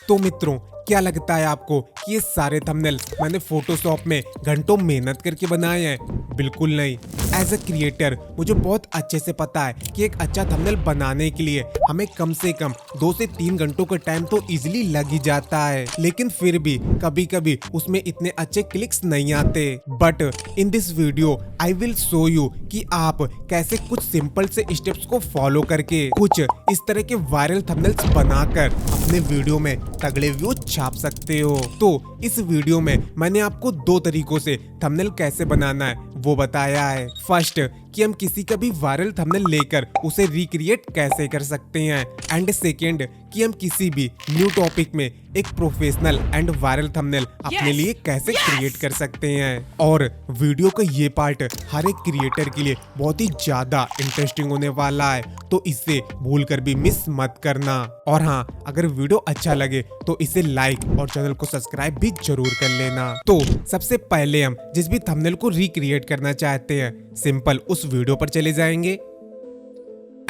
तो मित्रों, क्या लगता है आपको कि ये सारे थंबनेल मैंने फोटोशॉप में घंटों मेहनत करके बनाए हैं? बिल्कुल नहीं। एज अ क्रिएटर मुझे बहुत अच्छे से पता है कि एक अच्छा थंबनेल बनाने के लिए हमें कम से कम 2 से 3 घंटों का टाइम तो इजीली लग ही जाता है, लेकिन फिर भी कभी कभी उसमें इतने अच्छे क्लिक्स नहीं आते। But in this video I will show you कि आप कैसे कुछ सिंपल से स्टेप्स को फॉलो करके कुछ इस तरह के वायरल थंबनेल्स बनाकर अपने वीडियो में तगड़े व्यूज छाप सकते हो। तो इस वीडियो में मैंने आपको 2 तरीकों से थंबनेल कैसे बनाना है वो बताया है। फर्स्ट कि हम किसी का भी वायरल थंबनेल लेकर उसे रिक्रिएट कैसे कर सकते हैं, एंड सेकेंड कि हम किसी भी न्यू टॉपिक में एक प्रोफेशनल एंड वायरल थंबनेल अपने लिए कैसे क्रिएट कर सकते हैं। और वीडियो का ये पार्ट हर एक क्रिएटर के लिए बहुत ही ज्यादा इंटरेस्टिंग होने वाला है, तो इसे भूल कर भी मिस मत करना। और हाँ, अगर वीडियो अच्छा लगे तो इसे लाइक और चैनल को सब्सक्राइब भी जरूर कर लेना। तो सबसे पहले हम जिस भी थंबनेल को रिक्रिएट करना चाहते हैं, सिंपल उस वीडियो पर चले जाएंगे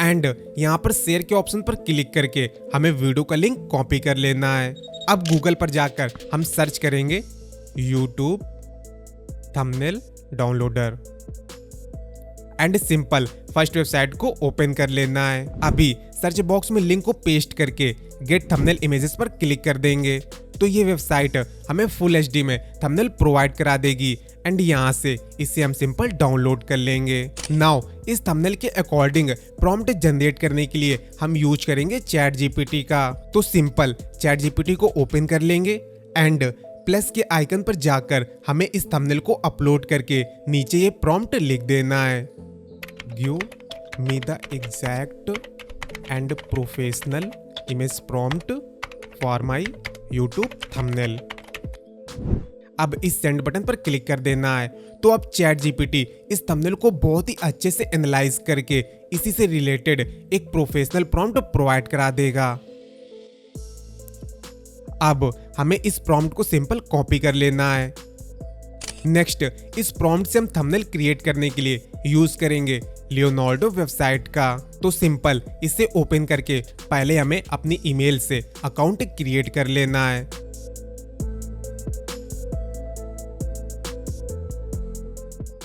एंड यहाँ पर शेयर के ऑप्शन पर क्लिक करके हमें वीडियो का लिंक कॉपी कर लेना है। अब गूगल पर जाकर हम सर्च करेंगे YouTube thumbnail downloader and simple first website को ओपन कर लेना है। अभी सर्च बॉक्स में लिंक को पेस्ट करके गेट थंबनेल इमेजेस पर क्लिक कर देंगे तो ये वेबसाइट हमें फुल HD में थंबनेल प्रोवाइड करा देगी एंड यहाँ से इसे हम सिंपल डाउनलोड कर लेंगे। नाउ इस थंबनेल के अकॉर्डिंग प्रॉम्प्ट जनरेट करने के लिए हम यूज करेंगे चैट जीपीटी का। तो सिंपल चैट जीपीटी को ओपन कर लेंगे एंड प्लस के आइकन पर जाकर हमें इस थंबनेल को अपलोड करके नीचे ये प्रॉम्प्ट लिख देना है, give me the exact and professional image prompt for my YouTube thumbnail. अब इस सेंड बटन पर क्लिक कर देना है। तो अब चैट जीपीटी इस थंबनेल को बहुत ही अच्छे से एनालाइज करके इसी से रिलेटेड एक प्रोफेशनल प्रॉम्प्ट प्रोवाइड करा देगा। अब हमें इस प्रॉम्प्ट को सिंपल कॉपी कर लेना है। नेक्स्ट इस प्रॉम्प्ट से हम थंबनेल क्रिएट करने के लिए यूज करेंगे लियोनार्डो वेबसाइट का। तो सिंपल इसे ओपन करके पहले हमें अपनी ईमेल से अकाउंट क्रिएट कर लेना है।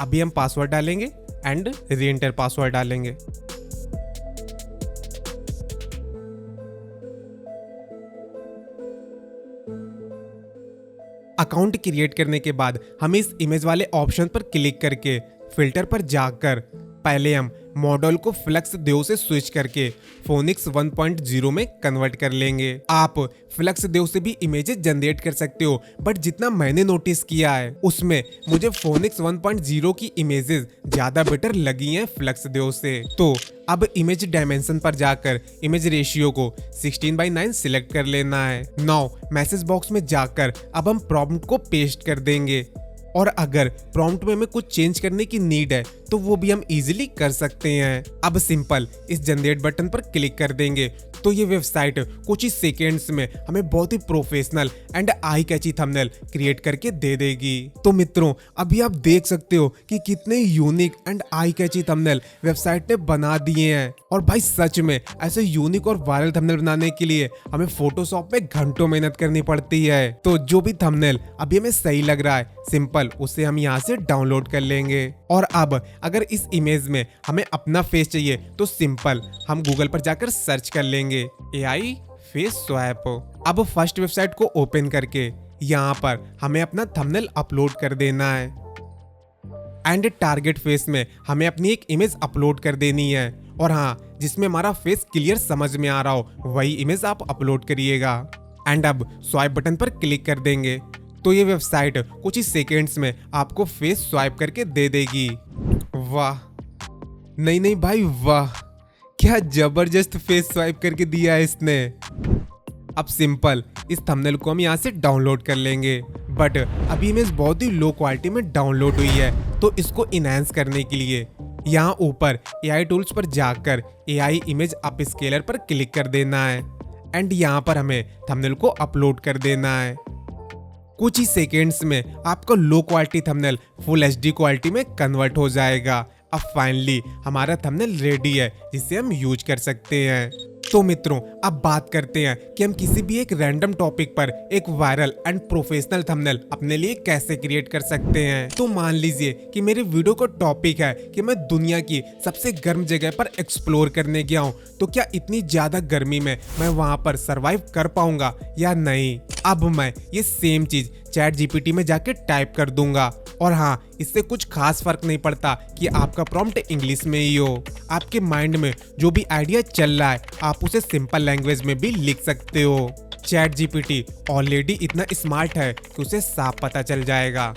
अभी हम पासवर्ड डालेंगे एंड री एंटर पासवर्ड डालेंगे। अकाउंट क्रिएट करने के बाद हम इस इमेज वाले ऑप्शन पर क्लिक करके फिल्टर पर जाकर पहले हम मॉडल को फ्लक्स देव से स्विच करके फोनिक्स 1.0 में कन्वर्ट कर लेंगे। आप फ्लक्स देव से भी इमेजेस जनरेट कर सकते हो, बट जितना मैंने नोटिस किया है उसमें मुझे फोनिक्स 1.0 की इमेजेस ज्यादा बेटर लगी हैं फ्लक्स देव से। तो अब इमेज डायमेंशन पर जाकर इमेज रेशियो को 16:9 सिलेक्ट कर लेना है। नाउ मैसेज बॉक्स में जाकर अब हम प्रॉम्प्ट को पेस्ट कर देंगे और अगर प्रॉम्प्ट में हमें कुछ चेंज करने की नीड है तो वो भी हम इजीली कर सकते हैं। अब सिंपल इस जनरेट बटन पर क्लिक कर देंगे तो ये वेबसाइट कुछ ही सेकेंड्स में हमें बहुत ही professional and eye catchy thumbnail create करके दे देगी। तो मित्रों, अभी आप देख सकते हो कि कितने unique and eye catchy thumbnail website ने बना दिए हैं। और भाई सच में ऐसे यूनिक और वायरल थंबनेल बनाने के लिए हमें फोटोशॉप में घंटों मेहनत करनी पड़ती है। तो जो भी थंबनेल अभी हमें सही लग रहा है, सिंपल उसे हम यहाँ से डाउनलोड कर लेंगे। और अब अगर इस इमेज में हमें अपना फेस चाहिए तो सिंपल हम गूगल पर जाकर सर्च कर लेंगे AI फेस स्वैप। अब फर्स्ट वेबसाइट को ओपन करके यहाँ पर हमें अपना थंबनेल अपलोड कर देना है एंड टारगेट फेस में हमें अपनी एक इमेज अपलोड कर देनी है। और हाँ, जिसमें हमारा फेस क्लियर समझ में आ रहा हो वही इमेज आप अपलोड करिएगा एंड अब स्वाइप बटन पर क्लिक कर देंगे तो ये वेबसाइट कुछ ही सेकेंड्स में आपको फेस स्वाइप करके दे देगी। वाह, नहीं भाई वाह, क्या जबरदस्त फेस स्वाइप करके दिया है इसने। अब सिंपल इस थंबनेल को हम यहाँ से डाउनलोड कर लेंगे, बट अभी इमेज बहुत ही लो क्वालिटी में डाउनलोड हुई है तो इसको इनहैंस करने के लिए यहाँ ऊपर AI टूल्स पर जाकर AI इमेज अपस्केलर पर क्लिक कर देना है एंड यहाँ पर हमें थंबनेल को अपलोड कर देना है। कुछ ही सेकेंड्स में आपका low quality thumbnail full HD quality में कन्वर्ट हो जाएगा। अब फाइनली हमारा थंबनेल रेडी है जिसे हम यूज कर सकते हैं। तो मित्रों अब बात करते हैं कि हम किसी भी एक रैंडम टॉपिक पर एक वायरल एंड प्रोफेशनल थंबनेल अपने लिए कैसे क्रिएट कर सकते हैं। तो मान लीजिए कि मेरे वीडियो का टॉपिक है कि मैं दुनिया की सबसे गर्म जगह पर एक्सप्लोर करने गया हूँ, तो क्या इतनी ज्यादा गर्मी में मैं वहां पर सरवाइव कर पाऊंगा या नहीं। अब मैं ये सेम चीज चैट जीपीटी में जाके टाइप कर दूंगा और हाँ, इससे कुछ खास फर्क नहीं पड़ता कि आपका प्रॉम्प्ट इंग्लिश में ही हो। आपके माइंड में जो भी आइडिया चल रहा है आप उसे सिंपल लैंग्वेज में भी लिख सकते हो। चैट जीपीटी ऑलरेडी इतना स्मार्ट है कि उसे साफ पता चल जाएगा।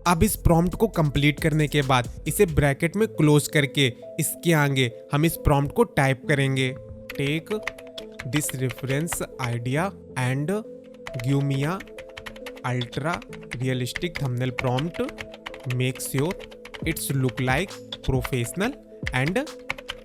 अब इस प्रॉम्प्ट को कंप्लीट करने के बाद इसे ब्रैकेट में क्लोज करके इसके आगे हम इस प्रॉम्प्ट को टाइप करेंगे, take this reference idea and give me a ultra realistic thumbnail prompt, make sure it's look like professional and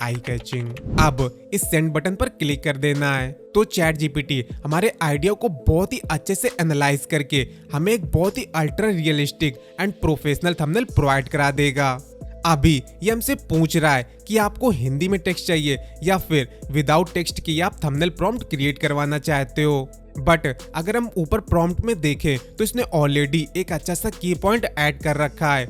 eye catching. अब इस सेंड बटन पर क्लिक कर देना है तो चैट जीपीटी हमारे आइडिया को बहुत ही अच्छे से एनालाइज करके हमें एक बहुत ही ultra realistic and professional thumbnail provide करा देगा। अभी ये हमसे पूछ रहा है कि आपको हिंदी में टेक्स्ट चाहिए या फिर विदाउट टेक्स्ट की आप थंबनेल प्रॉम्प्ट क्रिएट करवाना चाहते हो। बट अगर हम ऊपर प्रॉम्प्ट में देखें तो इसने ऑलरेडी एक अच्छा सा की पॉइंट ऐड कर रखा है,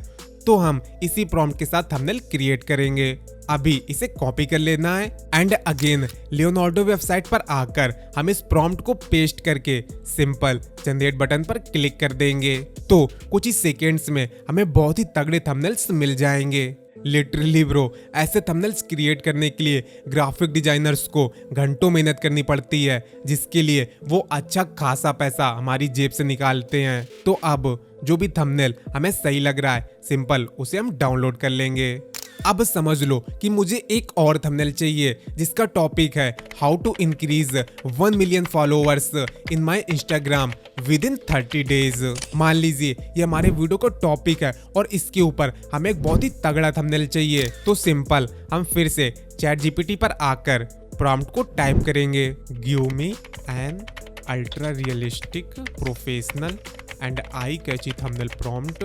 तो हम इसी प्रॉम्प्ट के साथ थंबनेल क्रिएट करेंगे। अभी इसे कॉपी कर लेना है एंड अगेन लियोनार्डो वेबसाइट पर आकर हम इस प्रॉम्प्ट को पेस्ट करके सिंपल जनरेट बटन पर क्लिक कर देंगे तो कुछ ही सेकेंड्स में हमें बहुत ही तगड़े थंबनेल्स मिल जाएंगे। लिटरली ब्रो, ऐसे थंबनेल्स क्रिएट करने के लिए ग्राफिक डिजाइनर्स को घंटों मेहनत करनी पड़ती है, जिसके लिए वो अच्छा खासा पैसा हमारी जेब से निकालते हैं। तो अब जो भी थंबनेल हमें सही लग रहा है सिंपल उसे हम डाउनलोड कर लेंगे। अब समझ लो कि मुझे एक और थंबनेल चाहिए जिसका टॉपिक है how to increase 1 million followers in my Instagram within 30 days. मान लीजिए ये हमारे वीडियो का टॉपिक है और इसके ऊपर हमें एक बहुत ही तगड़ा थंबनेल चाहिए, तो सिंपल हम फिर से चैट जीपीटी पर आकर प्रॉम्प्ट को टाइप करेंगे, give me an ultra realistic professional and eye catchy thumbnail prompt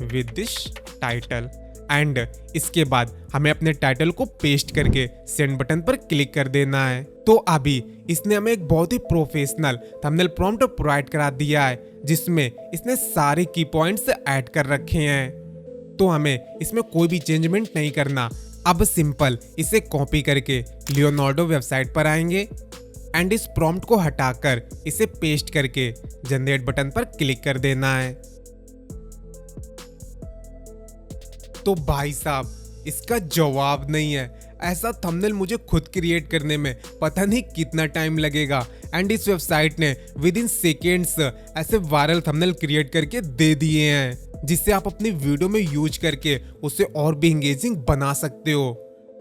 with this title and इसके बाद हमें अपने टाइटल को पेस्ट करके सेंड बटन पर क्लिक कर देना है। तो अभी इसने हमें एक बहुत ही प्रोफेशनल थंबनेल प्रॉम्प्ट प्रोवाइड करा दिया है जिसमें इसने सारे की पॉइंट्स ऐड कर रखे हैं, तो हमें इसमें कोई भी चेंजमेंट नहीं करना। अब सिंपल इसे कॉपी करके लियोनार्डो वेबसाइट पर आएंगे एंड इस प्रॉम्प्ट को हटाकर इसे पेस्ट करके जनरेट बटन पर क्लिक कर देना है। तो भाई साहब इसका जवाब नहीं है, ऐसा थंबनेल मुझे खुद क्रिएट करने में पता नहीं कितना टाइम लगेगा एंड इस वेबसाइट ने विद इन सेकेंड्स ऐसे वायरल थंबनेल क्रिएट करके दे दिए हैं जिससे आप अपनी वीडियो में यूज करके उसे और भी एंगेजिंग बना सकते हो।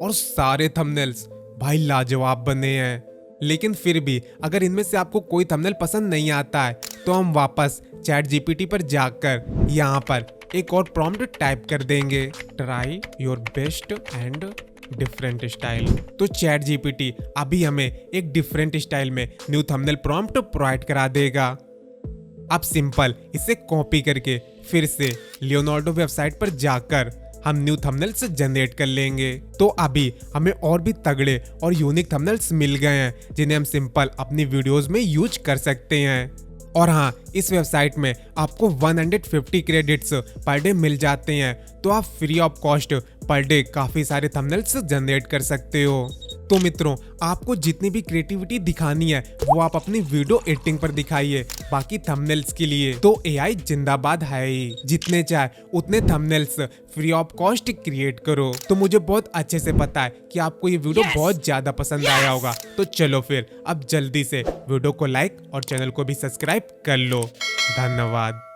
और सारे थंबनेल्स भाई लाजवाब बने हैं, लेकिन फिर भी अगर इनमें से आपको कोई थंबनेल पसंद नहीं आता है तो हम वापस चैट जीपीटी पर जाकर यहाँ पर एक और प्रॉम्प्ट टाइप कर देंगे, try your best and different style. तो चैट जीपीटी अभी हमें एक डिफरेंट स्टाइल में न्यू थंबनेल प्रॉम्प्ट प्रोवाइड करा देगा। अब सिंपल इसे कॉपी करके फिर से लियोनार्डो वेबसाइट पर जाकर हम न्यू थंबनेल्स जनरेट कर लेंगे। तो अभी हमें और भी तगड़े और यूनिक थंबनेल्स मिल गए हैं जिन्हें हम सिंपल अपनी वीडियोस में यूज कर सकते हैं। और हाँ, इस वेबसाइट में आपको 150 क्रेडिट्स पर डे मिल जाते हैं, तो आप free of cost per day काफी सारे थंबनेल्स जनरेट कर सकते हो। तो मित्रों, आपको जितनी भी क्रिएटिविटी दिखानी है वो आप अपनी वीडियो एडिटिंग पर दिखाइए। बाकी थंबनेल्स के लिए तो एआई जिंदाबाद है ही, जितने चाहे उतने thumbnails free of cost create करो। तो मुझे बहुत अच्छे से पता है कि आपको ये वीडियो बहुत ज्यादा पसंद आया होगा। तो चलो फिर अब जल्दी से वीडियो को लाइक और चैनल को भी सब्सक्राइब कर लो। धन्यवाद।